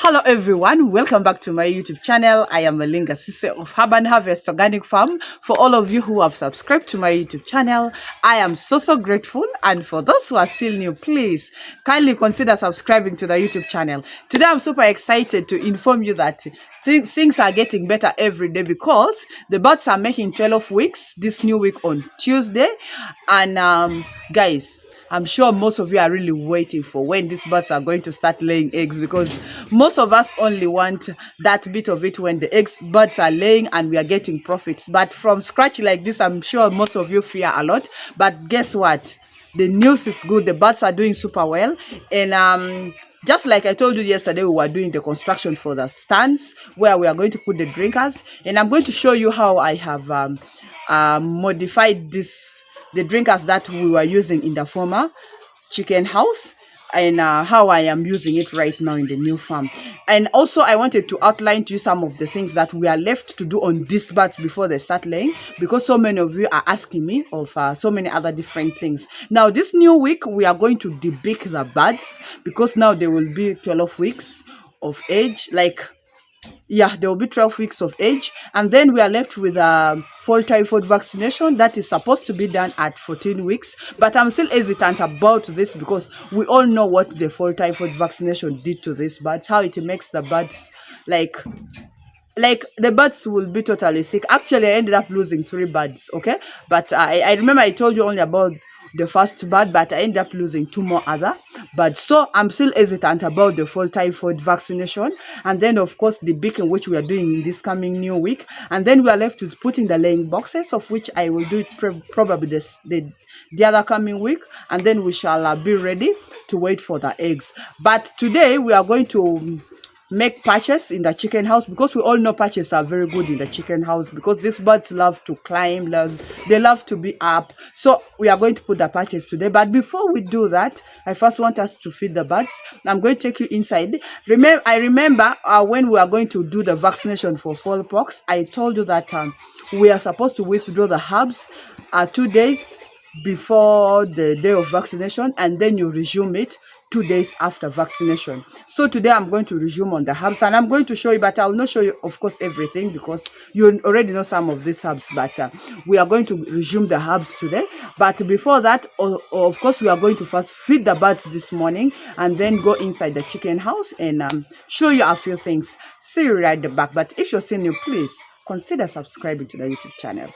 Hello everyone, welcome back to my YouTube channel. I am Malinga Sise of Herb and Harvest Organic Farm. For all of you who have subscribed to my YouTube channel, I am so grateful. And for those who are still new, please kindly consider subscribing to the YouTube channel. Today I'm super excited to inform you that things are getting better every day because the birds are making 12 weeks this new week on Tuesday. And guys, I'm sure most of you are really waiting for when these birds are going to start laying eggs, because most of us only want that bit of it when the birds are laying and we are getting profits. But from scratch like this, I'm sure most of you fear a lot. But guess what? The news is good. The birds are doing super well. And just like I told you yesterday, we were doing the construction for the stands where we are going to put the drinkers. And I'm going to show you how I have modified the drinkers that we were using in the former chicken house, and how I am using it right now in the new farm. And also I wanted to outline to you some of the things that we are left to do on these birds before they start laying, because so many of you are asking me of so many other different things. Now this new week we are going to debeak the birds, because now they will be 12 weeks of age. There will be 12 weeks of age, and then we are left with a fall typhoid vaccination that is supposed to be done at 14 weeks. But I'm still hesitant about this because we all know what the fall typhoid vaccination did to these birds, how it makes the birds like the birds will be totally sick. Actually, I ended up losing 3 birds, okay? But I remember I told you only about the first bird, but I ended up losing 2 more other birds. So I'm still hesitant about the fall typhoid vaccination. And then, of course, the beacon, which we are doing in this coming new week. And then we are left with putting the laying boxes, of which I will do it probably the other coming week. And then we shall be ready to wait for the eggs. But today we are going to make patches in the chicken house, because we all know patches are very good in the chicken house, because these birds love to climb, they love to be up. So we are going to put the patches today. But before we do that, I first want us to feed the birds. I'm going to take you inside. I remember when we are going to do the vaccination for fowlpox, I told you that we are supposed to withdraw the herbs 2 days before the day of vaccination, and then you resume it 2 days after vaccination. So today I'm going to resume on the herbs, and I'm going to show you, but I will not show you, of course, everything, because you already know some of these herbs. But we are going to resume the herbs today. But before that, of course, we are going to first feed the birds this morning, and then go inside the chicken house and show you a few things. See you right at the back. But if you're still new, please consider subscribing to the YouTube channel.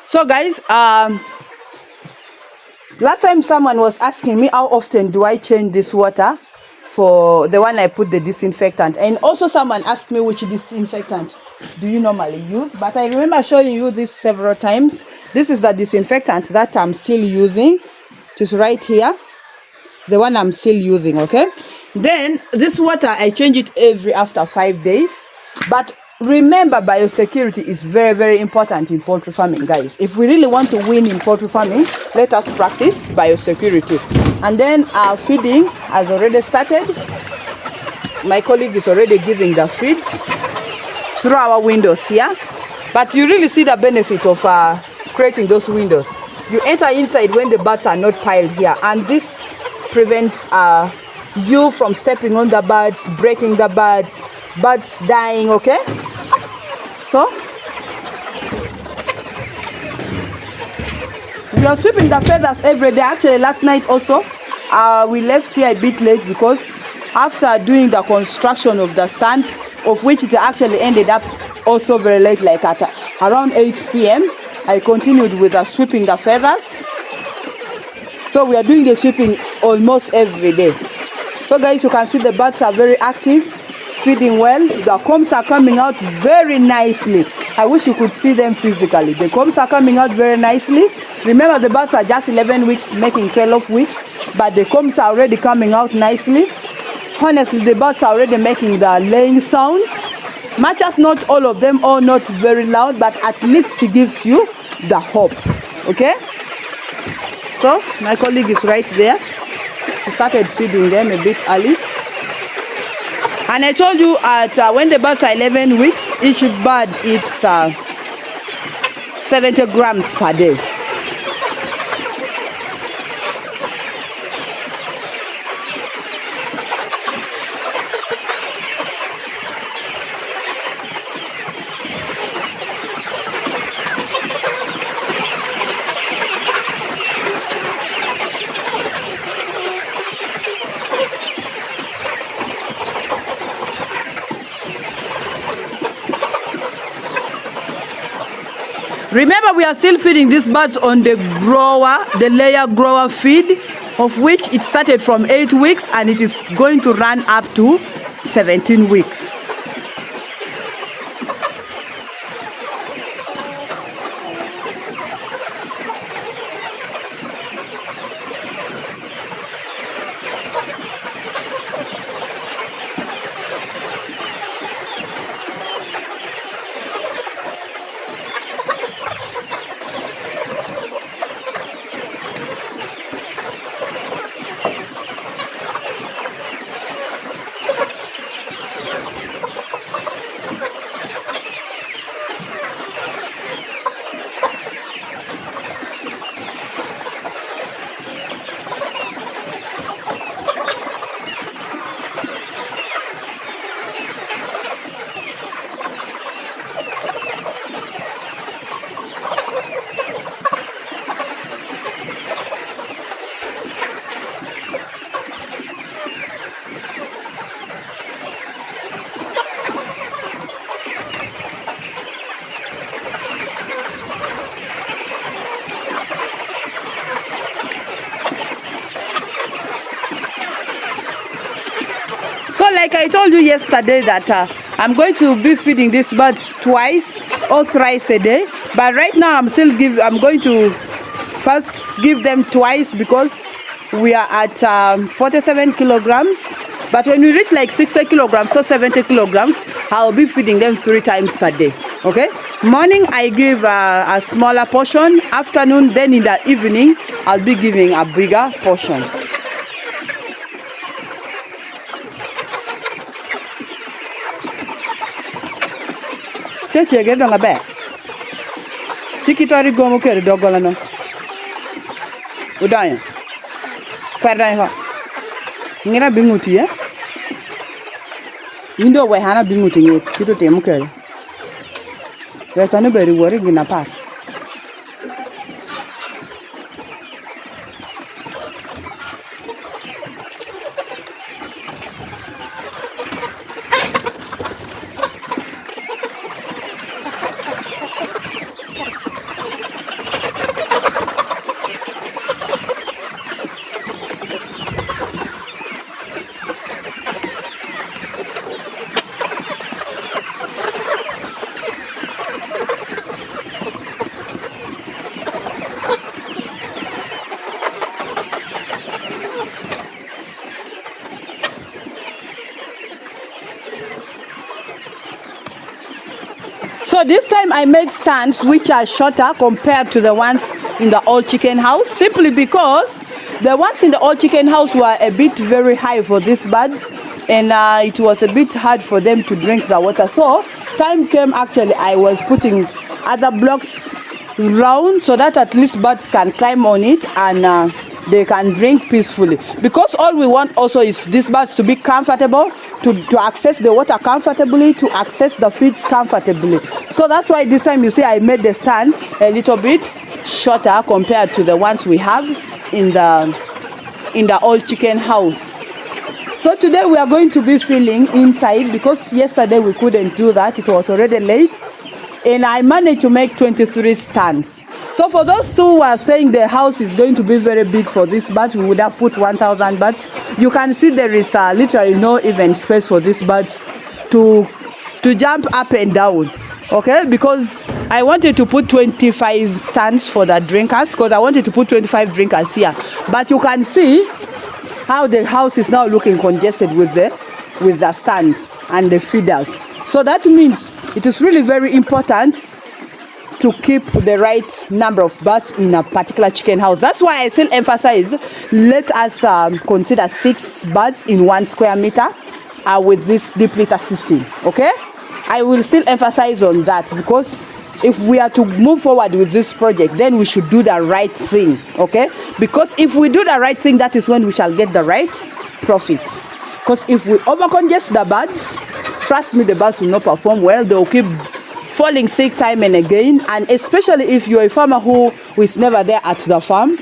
So guys, last time someone was asking me how often do I change this water for the one I put the disinfectant, and also someone asked me which disinfectant do you normally use. But I remember showing you this several times. This is the disinfectant that I'm still using. It is right here, the one I'm still using, okay? Then this water I change it after 5 days. But remember, biosecurity is very important in poultry farming, guys. If we really want to win in poultry farming, let us practice biosecurity. And then our feeding has already started. My colleague is already giving the feeds through our windows here. But you really see the benefit of creating those windows. You enter inside when the birds are not piled here, and this prevents you from stepping on the birds, breaking the birds dying, okay? So we are sweeping the feathers every day. Actually, last night also we left here a bit late, because after doing the construction of the stands, of which it actually ended up also very late, like at around 8 p.m. I continued with sweeping the feathers. So we are doing the sweeping almost every day. So guys, you can see the birds are very active, feeding well. The combs are coming out very nicely. I wish you could see them physically. The combs are coming out very nicely. Remember, the birds are just 11 weeks making 12 weeks, but the combs are already coming out nicely. Honestly, the birds are already making the laying sounds. Much as not all of them, or not very loud, but at least it gives you the hope, okay? So my colleague is right there. She started feeding them a bit early. And I told you when the birds are 11 weeks, each bird eats 70 grams per day. Remember, we are still feeding these birds on the layer grower feed, of which it started from 8 weeks and it is going to run up to 17 weeks. So like I told you yesterday that I'm going to be feeding these birds twice or thrice a day, but right now I'm going to first give them twice because we are at 47 kilograms, but when we reach like 60 kilograms or 70 kilograms, I'll be feeding them 3 times a day. Okay, morning I give a smaller portion, afternoon, then in the evening I'll be giving a bigger portion. Cheche get on a bed. Tikitori gomo kere dogolano. Udaya. Kwerdai ho. Ngira binguti ya. Indo we hana binguti nge kito temu kere. We kanu beri wori gina par. So this time I made stands which are shorter compared to the ones in the old chicken house, simply because the ones in the old chicken house were a bit very high for these birds, and it was a bit hard for them to drink the water. So time came, actually I was putting other blocks round so that at least birds can climb on it and they can drink peacefully, because all we want also is these birds to be comfortable, to access the water comfortably, to access the feeds comfortably. So that's why this time you see I made the stand a little bit shorter compared to the ones we have in the old chicken house. So today we are going to be filling inside, because yesterday we couldn't do that, it was already late, and I managed to make 23 stands. So for those who are saying the house is going to be very big for this birds, we would have put 1,000 birds. You can see there is literally no even space for these birds to jump up and down. Okay, because I wanted to put 25 stands for the drinkers, because I wanted to put 25 drinkers here. But you can see how the house is now looking congested with the stands and the feeders. So that means it is really very important to keep the right number of birds in a particular chicken house. That's why I still emphasize, let us consider 6 birds in 1 square meter with this deep litter system. Okay, I will still emphasize on that, because if we are to move forward with this project, then we should do the right thing. Okay, because if we do the right thing, that is when we shall get the right profits. Because if we overcongest the birds, trust me, the birds will not perform well. They will keep falling sick time and again, and especially if you're a farmer who is never there at the farm,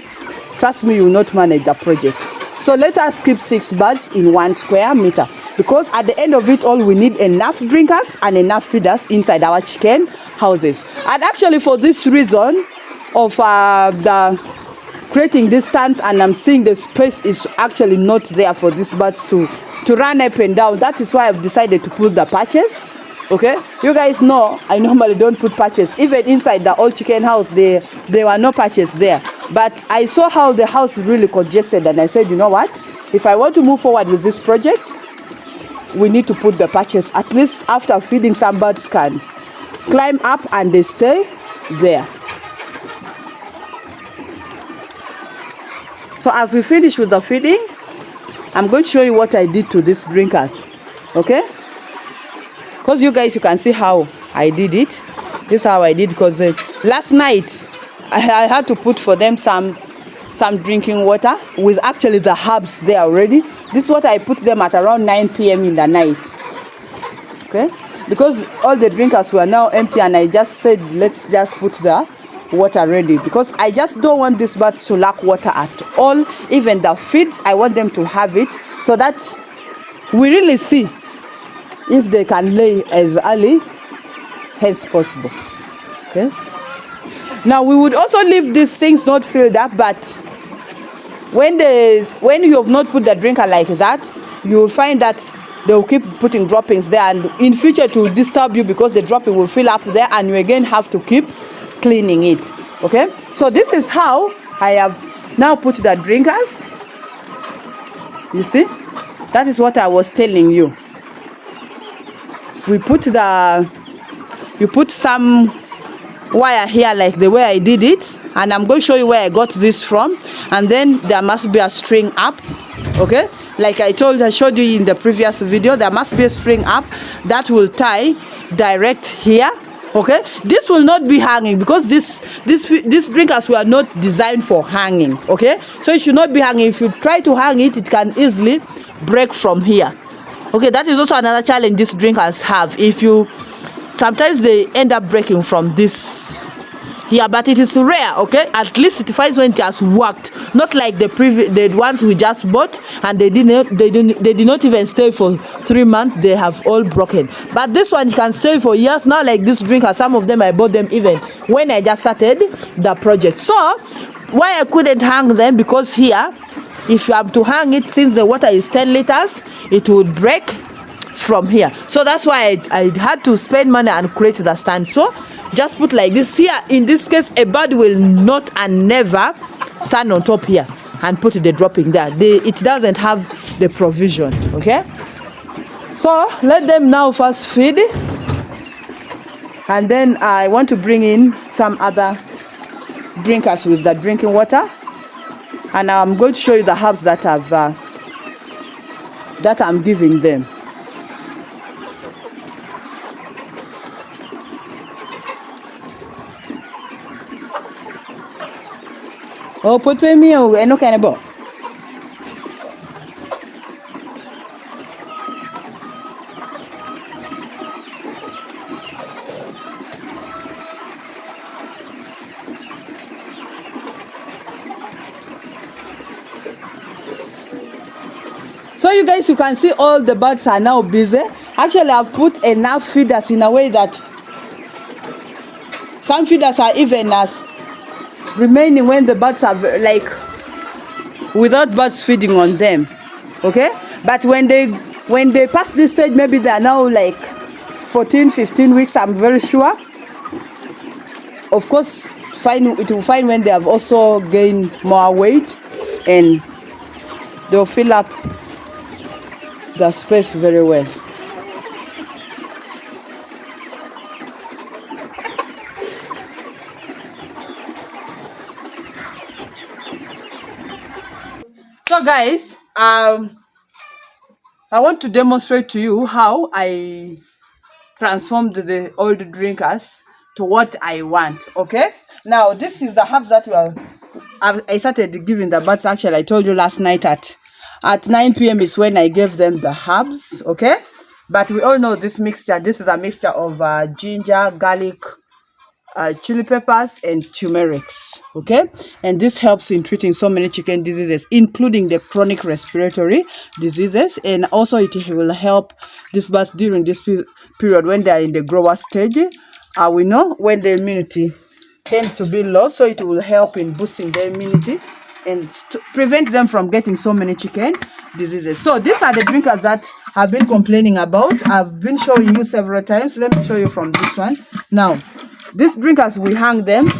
trust me, you will not manage the project. So let us keep 6 birds in 1 square meter, because at the end of it all, we need enough drinkers and enough feeders inside our chicken houses. And actually for this reason of the creating distance, and I'm seeing the space is actually not there for these birds to run up and down. That is why I've decided to put the patches. Okay, you guys know I normally don't put patches. Even inside the old chicken house, there were no patches there. But I saw how the house is really congested, and I said, you know what? If I want to move forward with this project, we need to put the patches. At least after feeding, some birds can climb up and they stay there. So as we finish with the feeding, I'm going to show you what I did to these drinkers. Okay? Because you guys, you can see how I did it. This is how I did, because last night I had to put for them some drinking water with actually the herbs there already. This is what I put them at around 9 p.m. in the night. Okay? Because all the drinkers were now empty, and I just said, let's just put the water ready, because I just don't want these birds to lack water at all. Even the feeds, I want them to have it, so that we really see if they can lay as early as possible. Okay, now we would also leave these things not filled up, but when you have not put the drinker like that, you will find that they will keep putting droppings there, and in future to disturb you, because the dropping will fill up there and you again have to keep cleaning it. Okay, so this is how I have now put the drinkers. You see, that is what I was telling you. You put some wire here like the way I did it, and I'm going to show you where I got this from. And then there must be a string up. Okay, like I showed you in the previous video, there must be a string up that will tie direct here. Okay, this will not be hanging, because these drinkers were not designed for hanging. Okay, so it should not be hanging. If you try to hang it, it can easily break from here. Okay, that is also another challenge these drinkers have. Sometimes they end up breaking from this here, but it is rare. Okay, at least it finds when it has worked, not like the ones we just bought, and they did not even stay for 3 months. They have all broken, but this one can stay for years now. Like this drinker, some of them I bought them even when I just started the project. So why I couldn't hang them, because here, if you have to hang it, since the water is 10 liters, it would break from here. So that's why I had to spend money and create the stand. So just put like this here. In this case, a bird will not and never stand on top here and put the dropping there. It doesn't have the provision. Okay, so let them now first feed, and then I want to bring in some other drinkers with the drinking water. And I'm going to show you the herbs that I'm giving them. Oh, put me on no kind of ball. So you guys, you can see all the birds are now busy. Actually, I've put enough feeders in a way that some feeders are even as remaining when the birds are like without birds feeding on them. Okay, but when they pass this stage, maybe they are now like 14-15 weeks, I'm very sure. Of course, it will find when they have also gained more weight, and they'll fill up the space very well. So guys, I want to demonstrate to you how I transformed the old drinkers to what I want. Okay, now this is the herbs that I started giving the birds. Actually, I told you last night at 9 p.m. is when I gave them the herbs. Okay, but we all know this mixture. This is a mixture of ginger, garlic, chili peppers, and turmerics. Okay, and this helps in treating so many chicken diseases, including the chronic respiratory diseases, and also it will help these birds during this period when they are in the grower stage, we know when the immunity tends to be low, so it will help in boosting the immunity and prevent them from getting so many chicken diseases. So these are the drinkers that I've been complaining about. I've been showing you several times. Let me show you from this one. Now, these drinkers, we hang them.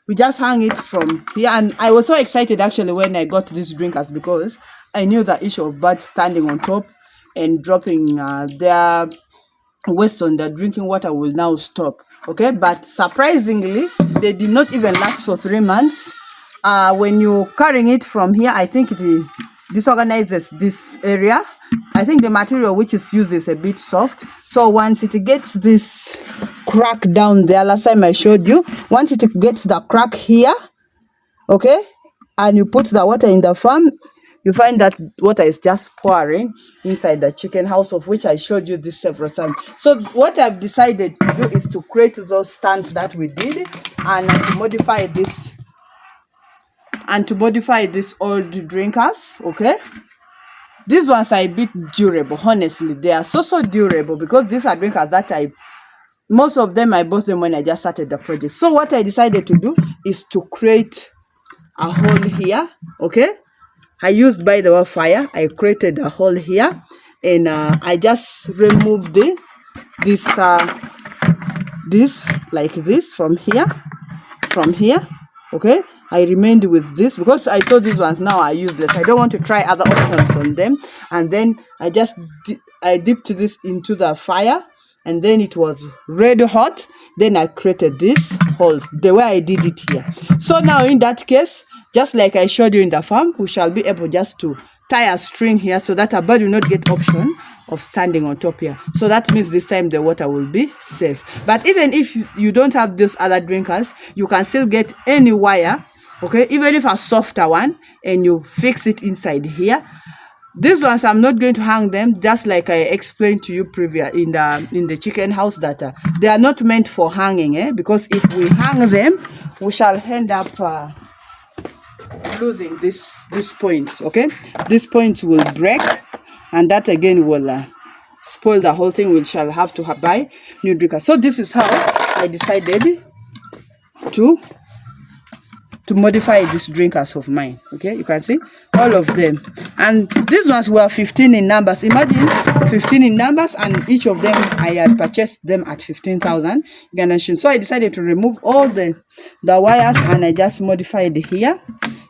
We just hang it from here, and I was so excited actually when I got these drinkers, because I knew the issue of birds standing on top and dropping their waste on the drinking water will now stop. Okay, but surprisingly, they did not even last for 3 months. When you're carrying it from here, I think it disorganizes this area. I think the material which is used is a bit soft, so once it gets this crack down there, last time I showed you, once it gets the crack here, okay, and you put the water in the farm, you find that water is just pouring inside the chicken house, of which I showed you this several times. So what I've decided to do is to create those stands that we did, and to modify this old drinkers. Okay, these ones are a bit durable. Honestly, they are so durable, because these are drinkers that most of them I bought them when I just started the project. So what I decided to do is to create a hole here. Okay, I used, by the way, fire. I created a hole here, and I just removed this like this from here. Okay, I remained with this because I saw these ones now are useless. I don't want to try other options on them. And then I just I dipped this into the fire, and then it was red hot. Then I created this holes the way I did it here. So now in that case, just like I showed you in the farm, we shall be able just to tie a string here, so that a bird will not get option of standing on top here. So that means this time the water will be safe. But even if you don't have those other drinkers, you can still get any wire, okay, even if a softer one, and you fix it inside here. These ones I'm not going to hang them, just like I explained to you previous in the chicken house, that they are not meant for hanging, because if we hang them, we shall end up losing this point. Okay, this point will break, and that again will spoil the whole thing. We shall have to buy new drinkers. So this is how I decided to modify these drinkers of mine. Okay, you can see all of them, and these ones were 15 in numbers. Imagine 15 in numbers, and each of them I had purchased them at 15,000 Ghanaian. So I decided to remove all the wires, and I just modified here,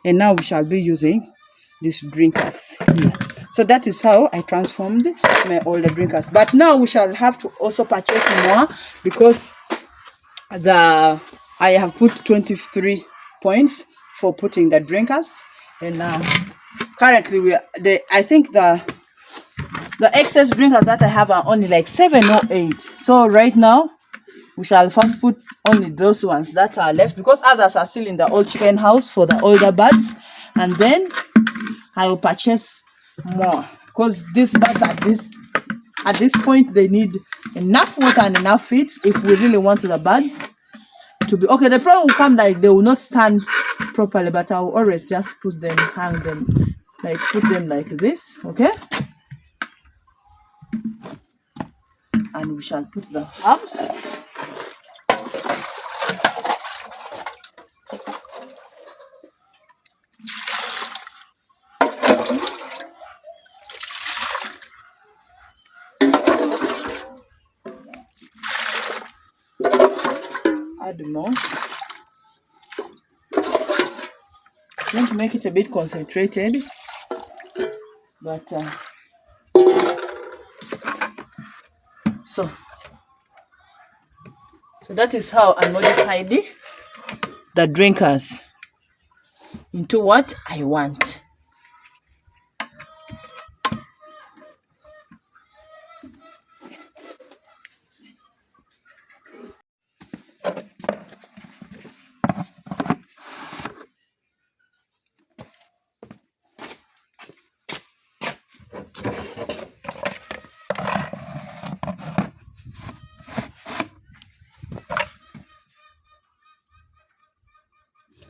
and now we shall be using these drinkers here. So that is how I transformed my older drinkers. But now we shall have to also purchase more, because I have put 23 points for putting the drinkers, and currently I think the excess drinkers that I have are only like 7 or 8. So right now we shall first put only those ones that are left, because others are still in the old chicken house for the older birds, and then I will purchase more, because these birds at this point they need enough water and enough feeds if we really want the birds to be okay. The problem will come that they will not stand properly, but I will always just hang them, like put them like this. Okay, and we shall put the herbs. Add more. I'm going to make it a bit concentrated, but so that is how I modified the drinkers into what I want.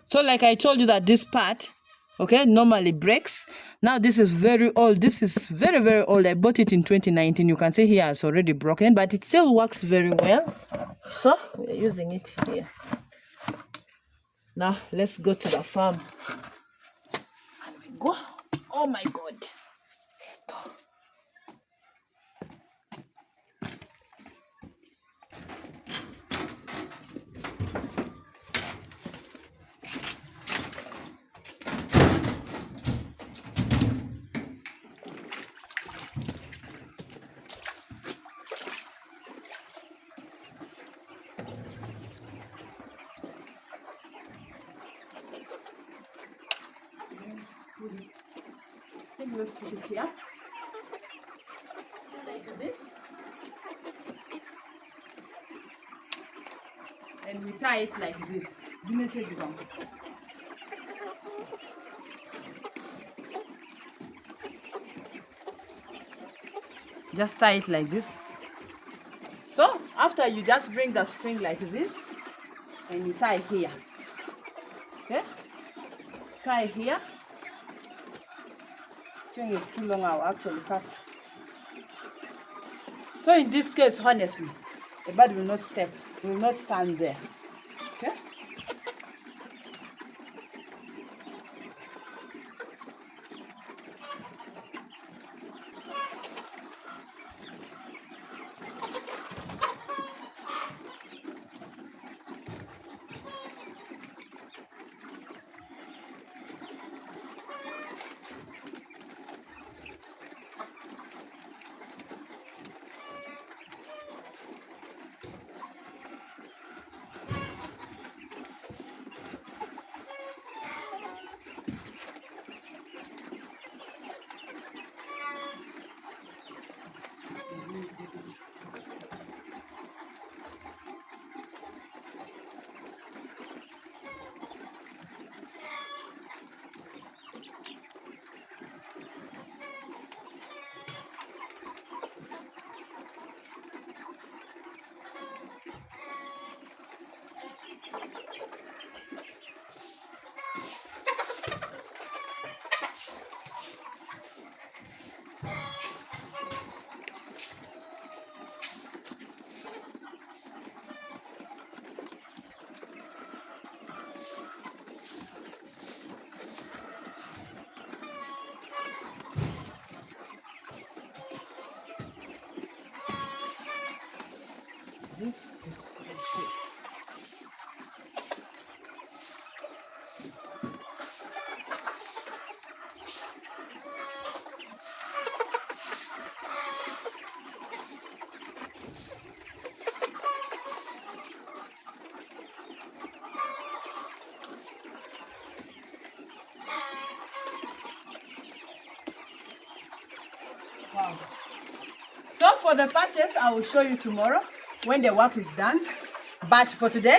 So like I told you that this part, okay, normally breaks. Now this is very old. This is very, very old. I bought it in 2019. You can see here it's already broken, but it still works very well. So we're using it here. Now let's go to the farm. And we go. Oh my God. Let's go. Let's put it here. Like this. And we tie it like this. Just tie it like this. So after you just bring the string like this and you tie here. Okay? Tie here. String is too long, I'll actually cut. So in this case, honestly, the bird will not stand there. Okay? This is great. Wow. So for the patches, I will show you tomorrow when the work is done. But for today,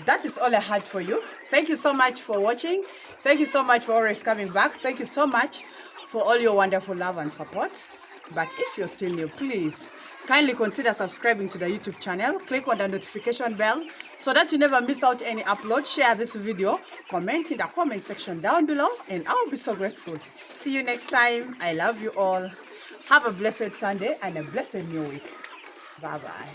that is all I had for you. Thank you so much for watching. Thank you so much for always coming back. Thank you so much for all your wonderful love and support. But if you're still new, please kindly consider subscribing to the YouTube channel. Click on the notification bell so that you never miss out any upload. Share this video, comment in the comment section down below, and I'll be so grateful. See you next time. I love you all. Have a blessed Sunday and a blessed new week. Bye-bye.